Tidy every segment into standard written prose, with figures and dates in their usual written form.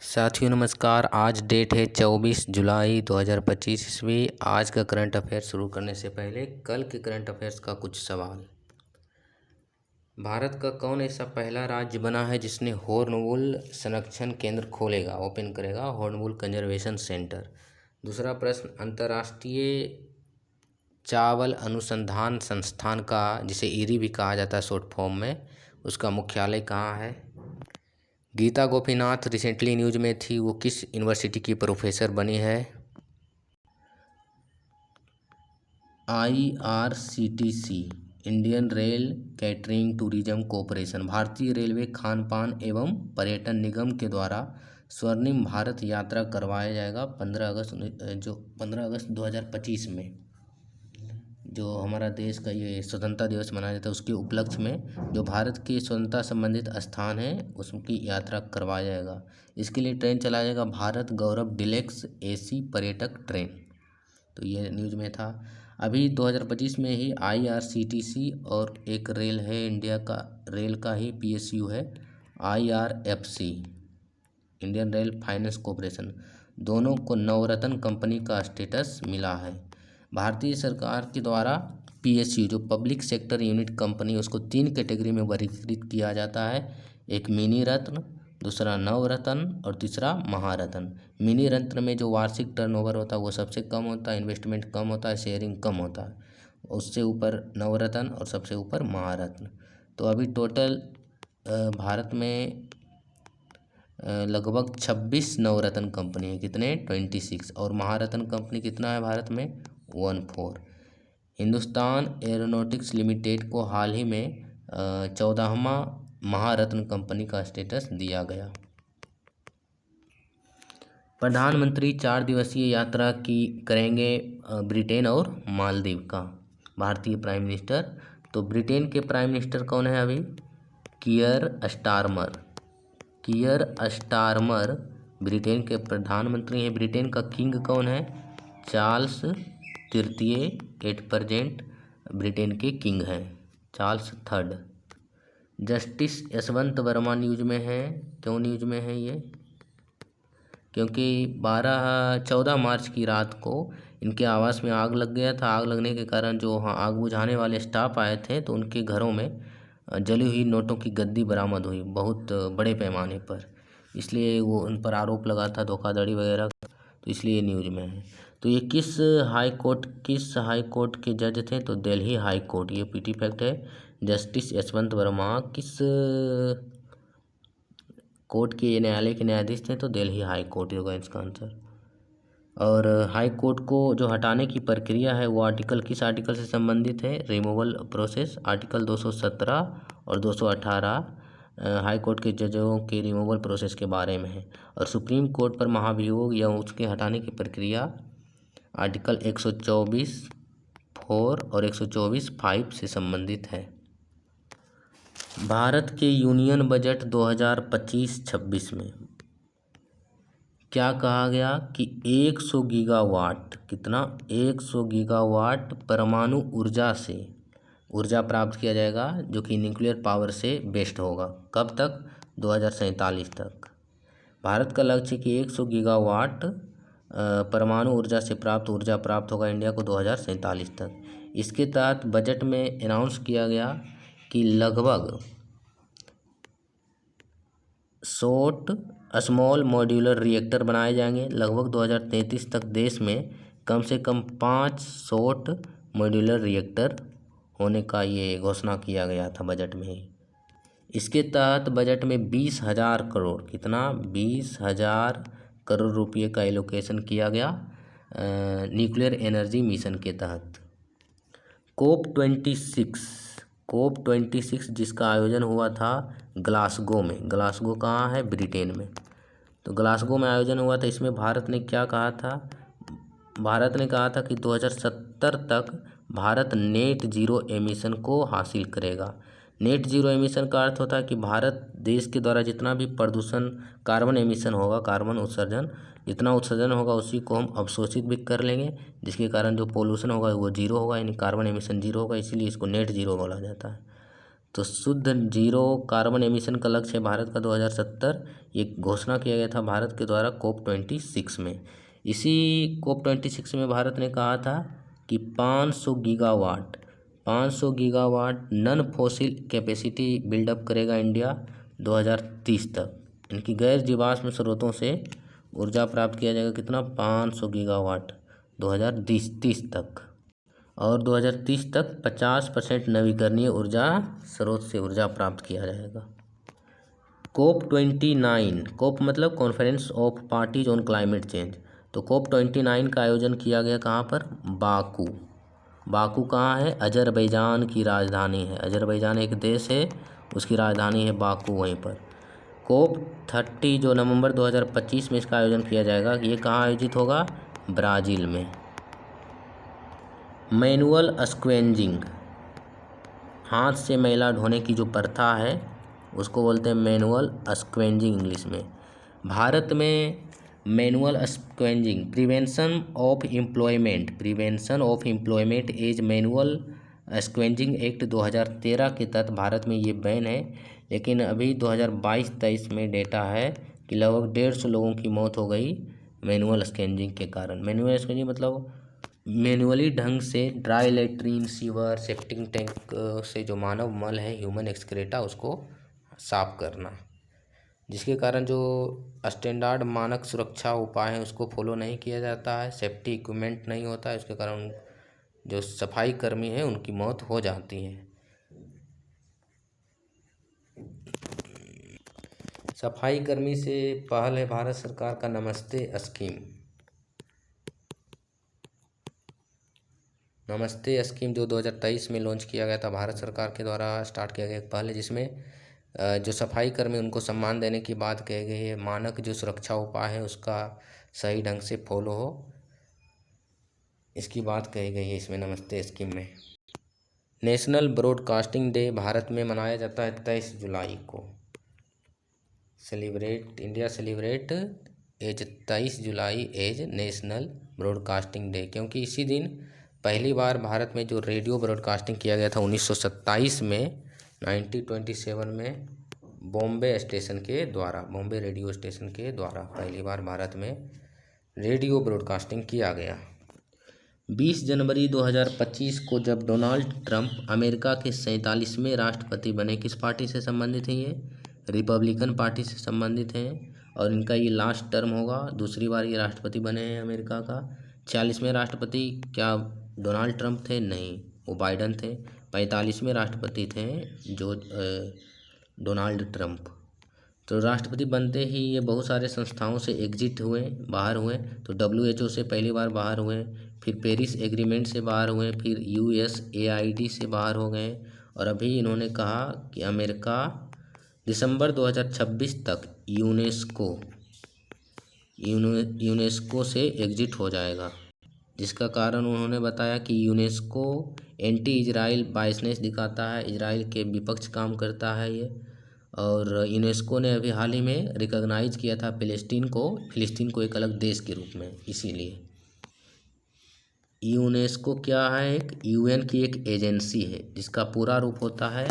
साथियों नमस्कार। आज डेट है 24 जुलाई 2025 ईस्वी। आज का करंट अफेयर्स शुरू करने से पहले कल के करंट अफेयर्स का कुछ सवाल। भारत का कौन ऐसा पहला राज्य बना है जिसने हॉर्नवुल संरक्षण केंद्र खोलेगा, ओपन करेगा, हॉर्नवुल कंजर्वेशन सेंटर। दूसरा प्रश्न, अंतर्राष्ट्रीय चावल अनुसंधान संस्थान का, जिसे इरी भी कहा जाता है शॉर्ट फॉर्म में, उसका मुख्यालय कहाँ है। गीता गोपीनाथ रिसेंटली न्यूज में थी, वो किस यूनिवर्सिटी की प्रोफेसर बनी है। IRCTC Indian rail catering tourism corporation, भारतीय रेलवे खान पान एवं पर्यटन निगम के द्वारा स्वर्णिम भारत यात्रा करवाया जाएगा 15 अगस्त 2025 में। जो हमारा देश का ये स्वतंत्रता दिवस मनाया जाता है, उसके उपलक्ष्य में जो भारत के स्वतंत्रता संबंधित स्थान है उसकी यात्रा करवाया जाएगा। इसके लिए ट्रेन चलाया जाएगा भारत गौरव डिलेक्स AC पर्यटक ट्रेन। तो ये न्यूज में था। अभी 2025 में ही IRCTC और एक रेल है इंडिया का, रेल का ही PSU है IRFC, Indian rail finance corporation, दोनों को नवरत्न कंपनी का स्टेटस मिला है। भारतीय सरकार के द्वारा PSU जो पब्लिक सेक्टर यूनिट कंपनी, उसको 3 कैटेगरी में वर्गीकृत किया जाता है। एक मिनी रत्न, दूसरा नवरत्न और तीसरा महारत्न। मिनी रत्न में जो वार्षिक टर्नओवर होता है वो सबसे कम होता है, इन्वेस्टमेंट कम होता है, शेयरिंग कम होता है। उससे ऊपर नवरत्न और सबसे ऊपर महारत्न। तो अभी टोटल भारत में लगभग 26 नवरत्न कंपनी है। कितने? 26। और महारत्न कंपनी कितना है भारत में? 14। हिंदुस्तान एरोनॉटिक्स लिमिटेड को हाल ही में 14वां महारत्न कंपनी का स्टेटस दिया गया। प्रधानमंत्री 4 दिवसीय यात्रा की करेंगे ब्रिटेन और मालदीव का, भारतीय प्राइम मिनिस्टर। तो ब्रिटेन के प्राइम मिनिस्टर कौन है अभी? कियर स्टारमर। कियर स्टारमर ब्रिटेन के प्रधानमंत्री हैं। ब्रिटेन का किंग कौन है? चार्ल्स तृतीय, एट प्रेजेंट ब्रिटेन के किंग हैं, Charles third. Justice Yashwant Verma news में है। क्यों न्यूज में है ये? क्योंकि 14 मार्च की रात को इनके आवास में आग लग गया था। आग लगने के कारण जो आग बुझाने वाले स्टाफ आए थे तो उनके घरों में जली हुई नोटों की गद्दी बरामद हुई, बहुत बड़े पैमाने पर। इसलिए वो उन पर आरोप लगा था धोखाधड़ी वगैरह, तो इसलिए न्यूज में है। तो ये किस हाई कोर्ट के जज थे? तो दिल्ली हाई कोर्ट। ये PT फैक्ट है। जस्टिस यशवंत वर्मा किस कोर्ट के न्यायालय के न्यायाधीश थे? तो दिल्ली हाई कोर्ट होगा इसका आंसर। और हाई कोर्ट को जो हटाने की प्रक्रिया है वो आर्टिकल किस आर्टिकल से संबंधित है? रिमूवल प्रोसेस, आर्टिकल 217 और 218 हाई कोर्ट के जजों के रिमूवल प्रोसेस के बारे में है। और सुप्रीम कोर्ट पर महाभियोग या उसके हटाने की प्रक्रिया आर्टिकल 124(4) और 124(5) से संबंधित है। भारत के यूनियन बजट 2025-26 में क्या कहा गया कि 100 गीगावाट, कितना? 100 गीगावाट परमाणु ऊर्जा से ऊर्जा प्राप्त किया जाएगा, जो कि न्यूक्लियर पावर से बेस्ड होगा। कब तक? 2047 तक। भारत का लक्ष्य कि 100 गीगावाट परमाणु ऊर्जा से ऊर्जा प्राप्त होगा इंडिया को 2047 तक। इसके तहत बजट में अनाउंस किया गया कि लगभग स्मॉल मॉड्यूलर रिएक्टर बनाए जाएंगे। लगभग 2033 तक देश में कम से कम 5 शॉर्ट मॉड्यूलर रिएक्टर होने का ये घोषणा किया गया था बजट में ही। इसके तहत बजट में 20,000 करोड़, कितना? 20,000 करोड़ रुपये का एलोकेशन किया गया न्यूक्लियर एनर्जी मिशन के तहत। COP26 जिसका आयोजन हुआ था ग्लासगो में। ग्लासगो कहाँ है? ब्रिटेन में। तो ग्लासगो में आयोजन हुआ था। इसमें भारत ने क्या कहा था? भारत ने कहा था कि 2070 तक भारत नेट जीरो एमिशन को हासिल करेगा। नेट जीरो एमिशन का अर्थ होता है कि भारत देश के द्वारा जितना भी प्रदूषण, कार्बन एमिशन होगा, कार्बन उत्सर्जन, जितना उत्सर्जन होगा उसी को हम अवशोषित भी कर लेंगे, जिसके कारण जो पोल्यूशन होगा वो जीरो होगा, यानी कार्बन एमिशन जीरो होगा। इसीलिए इसको नेट जीरो बोला जाता है। तो शुद्ध जीरो कार्बन एमिशन का लक्ष्य है भारत का 2070, ये घोषणा किया गया था भारत के द्वारा COP26 में। इसी COP26 में भारत ने कहा था कि 500 gigawatt non fossil capacity buildup करेगा इंडिया 2030 तक। इनकी गैर जीवाश्म स्रोतों से ऊर्जा प्राप्त किया जाएगा, कितना, 500 गीगावाट 2030 तक। और 2030 तक 50% नवीकरणीय ऊर्जा स्रोत से ऊर्जा प्राप्त किया जाएगा। COP29, COP मतलब conference of parties on climate change. तो COP29 का आयोजन किया गया कहाँ पर, बाकू। बाकू कहाँ है, अजरबैजान की राजधानी है। अजरबैजान एक देश है, उसकी राजधानी है बाकू, वहीं पर। COP30 जो नवंबर 2025 में इसका आयोजन किया जाएगा, ये कहाँ आयोजित होगा, ब्राज़ील में। मैनुअल स्क्वेंजिंग, हाथ से मैला ढोने की जो प्रथा है उसको बोलते हैं मैनुअल स्क्वेंजिंग इंग्लिश में। भारत में manual scavenging prevention of employment as manual scavenging act 2013 के तहत भारत में ये बैन है। लेकिन अभी 2022-23 में डेटा है कि लगभग 150 लोगों की मौत हो गई मैनुअल स्क्वेंजिंग के कारण। मैनुअल स्क्वेंजिंग मतलब मैनुअली ढंग से dry latrine, sewer, septic tank से जो मानव मल है, ह्यूमन एक्सक्रेटा, उसको साफ करना, जिसके कारण जो स्टैंडर्ड मानक सुरक्षा उपाय हैं उसको फॉलो नहीं किया जाता है, सेफ्टी इक्विपमेंट नहीं होता है, उसके कारण जो सफाई कर्मी है उनकी मौत हो जाती है। सफाई कर्मी से पहल है भारत सरकार का नमस्ते स्कीम। नमस्ते स्कीम जो 2023 में लॉन्च किया गया था, भारत सरकार के द्वारा स्टार्ट किया गया एक पहल है, जिसमें जो सफाई कर्मी उनको सम्मान देने की बात कही गई है। मानक जो सुरक्षा उपाय है उसका सही ढंग से फॉलो हो, इसकी बात कही गई है इसमें नमस्ते स्कीम में। नेशनल ब्रॉडकास्टिंग डे भारत में मनाया जाता है 23 जुलाई को। इंडिया सेलिब्रेट एज 23 जुलाई एज नेशनल ब्रॉडकास्टिंग डे, क्योंकि इसी दिन पहली बार भारत में जो रेडियो ब्रॉडकास्टिंग किया गया था 1927 में 1927 में बॉम्बे रेडियो स्टेशन के द्वारा पहली बार भारत में रेडियो ब्रॉडकास्टिंग किया गया। 20 जनवरी 2025 को जब डोनाल्ड ट्रंप अमेरिका के 47वें राष्ट्रपति बने, किस पार्टी से संबंधित हैं ये, रिपब्लिकन पार्टी से संबंधित हैं, और इनका ये लास्ट टर्म होगा, दूसरी बार ये राष्ट्रपति बने हैं अमेरिका का। 46वें राष्ट्रपति क्या डोनाल्ड ट्रंप थे, नहीं, वो बाइडन थे। 45वें राष्ट्रपति थे जो डोनाल्ड ट्रंप। तो राष्ट्रपति बनते ही ये बहुत सारे संस्थाओं से बाहर हुए। तो WHO से पहली बार बाहर हुए, फिर पेरिस एग्रीमेंट से बाहर हुए, फिर USAID से बाहर हो गए, और अभी इन्होंने कहा कि अमेरिका दिसंबर 2026 तक यूनेस्को से एग्जिट हो जाएगा, जिसका कारण उन्होंने बताया कि यूनेस्को एंटी इजराइल बायसनेस दिखाता है, इजराइल के विपक्ष काम करता है ये। और यूनेस्को ने अभी हाल ही में रिकॉग्नाइज किया था फिलिस्तीन को एक अलग देश के रूप में। इसीलिए यूनेस्को क्या है, एक UN की एक एजेंसी है जिसका पूरा रूप होता है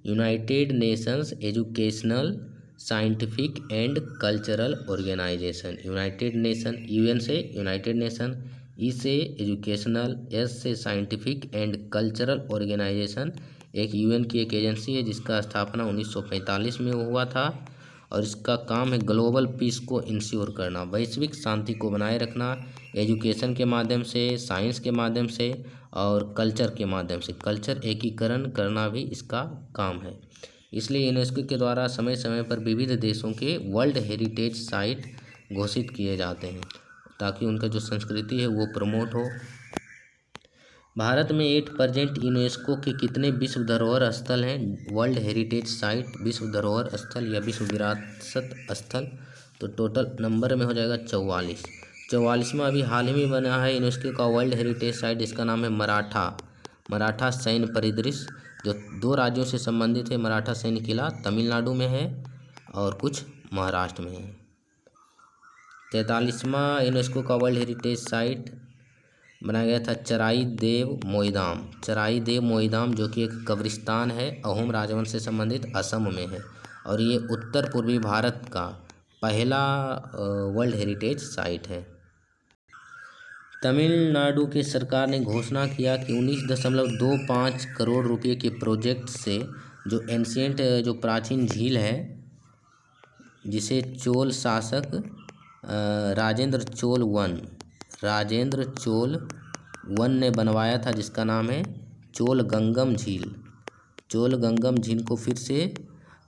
United Nations Educational, Scientific and cultural Organization. United Nation, UN से यूनाइटेड नेशन, E से एजुकेशनल, S से साइंटिफिक एंड कल्चरल ऑर्गेनाइजेशन एक UN की एक एजेंसी है जिसका स्थापना 1945 में हुआ था, और इसका काम है ग्लोबल पीस को इंश्योर करना, वैश्विक शांति को बनाए रखना, एजुकेशन के माध्यम से, साइंस के माध्यम से और कल्चर के माध्यम से, कल्चर एकीकरण करना भी इसका काम है। इसलिए यूनेस्को के द्वारा समय समय पर विविध देशों के वर्ल्ड हेरिटेज साइट घोषित किए जाते हैं ताकि उनका जो संस्कृति है वो प्रमोट हो। भारत में 8% यूनेस्को के कितने विश्व धरोहर स्थल हैं, वर्ल्ड हेरिटेज साइट, विश्व धरोहर स्थल या विश्व विरासत स्थल? तो टोटल नंबर में हो जाएगा 44वां अभी हाल ही में बना है यूनेस्को का वर्ल्ड हेरिटेज साइट, जिसका नाम है मराठा सैन्य परिदृश्य, जो 2 राज्यों से संबंधित है। मराठा सैन्य किला तमिलनाडु में है और कुछ महाराष्ट्र में है। 43वां यूनेस्को का वर्ल्ड हेरिटेज साइट बनाया गया था चराई देव मोईदाम। चराई देव मोईदाम जो कि एक कब्रिस्तान है, अहोम राजवंश से संबंधित, असम में है और ये उत्तर पूर्वी भारत का पहला वर्ल्ड हेरिटेज साइट है। तमिलनाडु की सरकार ने घोषणा किया कि 19.25 करोड़ रुपए के प्रोजेक्ट से जो एंशियंट जो प्राचीन झील है, जिसे चोल शासक राजेंद्र चोल वन ने बनवाया था, जिसका नाम है चोलगंगम झील। चोलगंगम झील को फिर से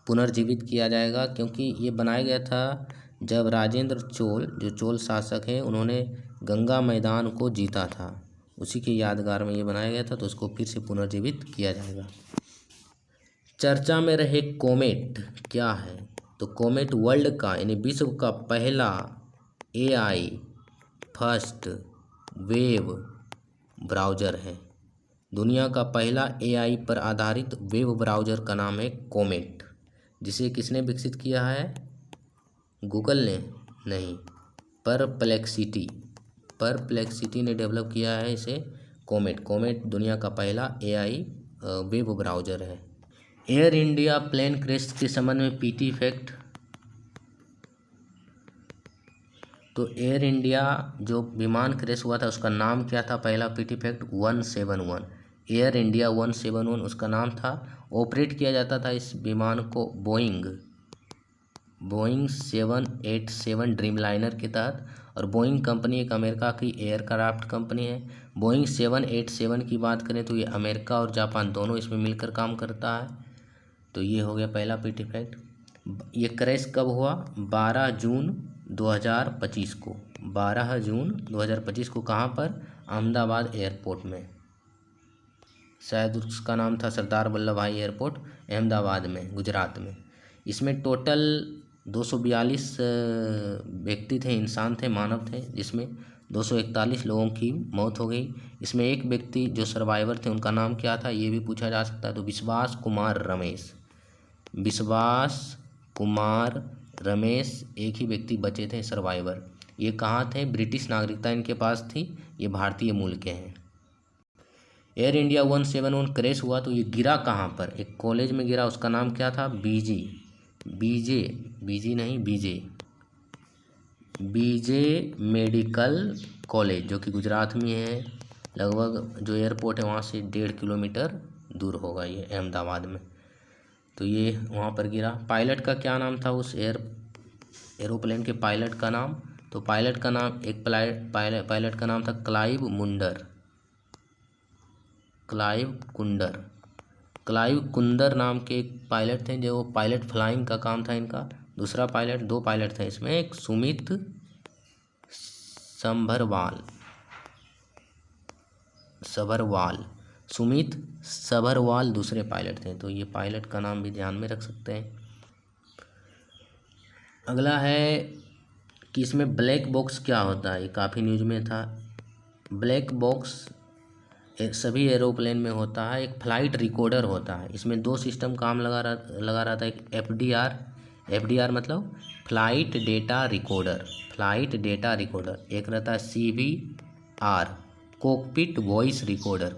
पुनर्जीवित किया जाएगा, क्योंकि ये बनाया गया था जब राजेंद्र चोल जो चोल शासक हैं उन्होंने गंगा मैदान को जीता था, उसी के यादगार में ये बनाया गया था, तो उसको फिर से पुनर्जीवित किया जाएगा। चर्चा में रहे कोमेट क्या है? तो कोमेट वर्ल्ड का यानी विश्व का पहला AI फर्स्ट वेब ब्राउज़र है। दुनिया का पहला AI पर आधारित वेब ब्राउज़र का नाम है कोमेट, जिसे किसने विकसित किया है? गूगल ने नहीं, परप्लेक्सिटी ने डेवलप किया है इसे। कोमेट दुनिया का पहला AI वेब ब्राउज़र है। एयर इंडिया प्लेन क्रैश के संबंध में PT फैक्ट। तो एयर इंडिया जो विमान क्रैश हुआ था उसका नाम क्या था? पहला PT फैक्ट 171। एयर इंडिया 171 उसका नाम था। ऑपरेट किया जाता था इस विमान को बोइंग 787 ड्रीमलाइनर के तहत, और बोइंग कंपनी एक अमेरिका की एयरक्राफ्ट कंपनी है। बोइंग 787 की बात करें तो ये अमेरिका और जापान दोनों इसमें मिलकर काम करता है। तो ये हो गया पहला PT फैक्ट। ये क्रैश कब हुआ? 12 जून 2025 को। 12 जून 2025 को कहाँ पर? अहमदाबाद एयरपोर्ट में। शायद उसका नाम था सरदार वल्लभ भाई एयरपोर्ट, अहमदाबाद में, गुजरात में। इसमें टोटल 242 व्यक्ति थे, इंसान थे, मानव थे, जिसमें 241 लोगों की मौत हो गई। इसमें एक व्यक्ति जो सर्वाइवर थे उनका नाम क्या था ये भी पूछा जा सकता है। तो विश्वास कुमार रमेश एक ही व्यक्ति बचे थे सर्वाइवर। ये कहाँ थे? ब्रिटिश नागरिकता इनके पास थी, ये भारतीय मूल के हैं। एयर इंडिया 171 क्रैश हुआ तो ये गिरा कहाँ पर? एक कॉलेज में गिरा, उसका नाम क्या था? बीजे मेडिकल कॉलेज, जो कि गुजरात में है। लगभग जो एयरपोर्ट है वहाँ से 1.5 किलोमीटर दूर होगा ये, अहमदाबाद में। तो ये वहाँ पर गिरा। पायलट का क्या नाम था उस एरोप्लेन के पायलट का नाम? तो पायलट का नाम पायलट का नाम था क्लाइव कुंदर नाम के एक पायलट थे, जो पायलट फ्लाइंग का काम था इनका। दूसरा पायलट, 2 पायलट थे इसमें, एक सुमित सभरवाल दूसरे पायलट थे। तो ये पायलट का नाम भी ध्यान में रख सकते हैं। अगला है कि इसमें ब्लैक बॉक्स क्या होता है? ये काफ़ी न्यूज में था। ब्लैक बॉक्स सभी एरोप्लेन में होता है। एक फ्लाइट रिकॉर्डर होता है, इसमें 2 सिस्टम काम लगा रहा था। एक FDR मतलब फ्लाइट डेटा रिकॉर्डर, एक रहता है CVR cockpit voice recorder,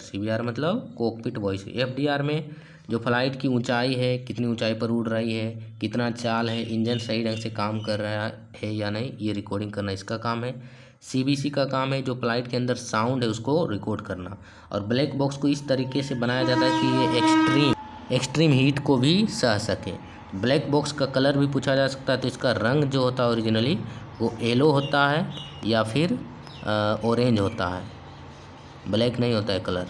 CVR मतलब कॉकपिट वॉइस। FDR में जो फ्लाइट की ऊंचाई है, कितनी ऊंचाई पर उड़ रही है, कितना चाल है, इंजन सही ढंग से काम कर रहा है या नहीं, ये रिकॉर्डिंग करना इसका काम है। CBC का काम है जो फ्लाइट के अंदर साउंड है उसको रिकॉर्ड करना। और ब्लैक बॉक्स को इस तरीके से बनाया जाता है कि ये एक्सट्रीम हीट को भी सह सके। ब्लैक बॉक्स का कलर भी पूछा जा सकता है। तो इसका रंग जो होता है ओरिजिनली वो येलो होता है या फिर ऑरेंज होता है, ब्लैक नहीं होता है कलर।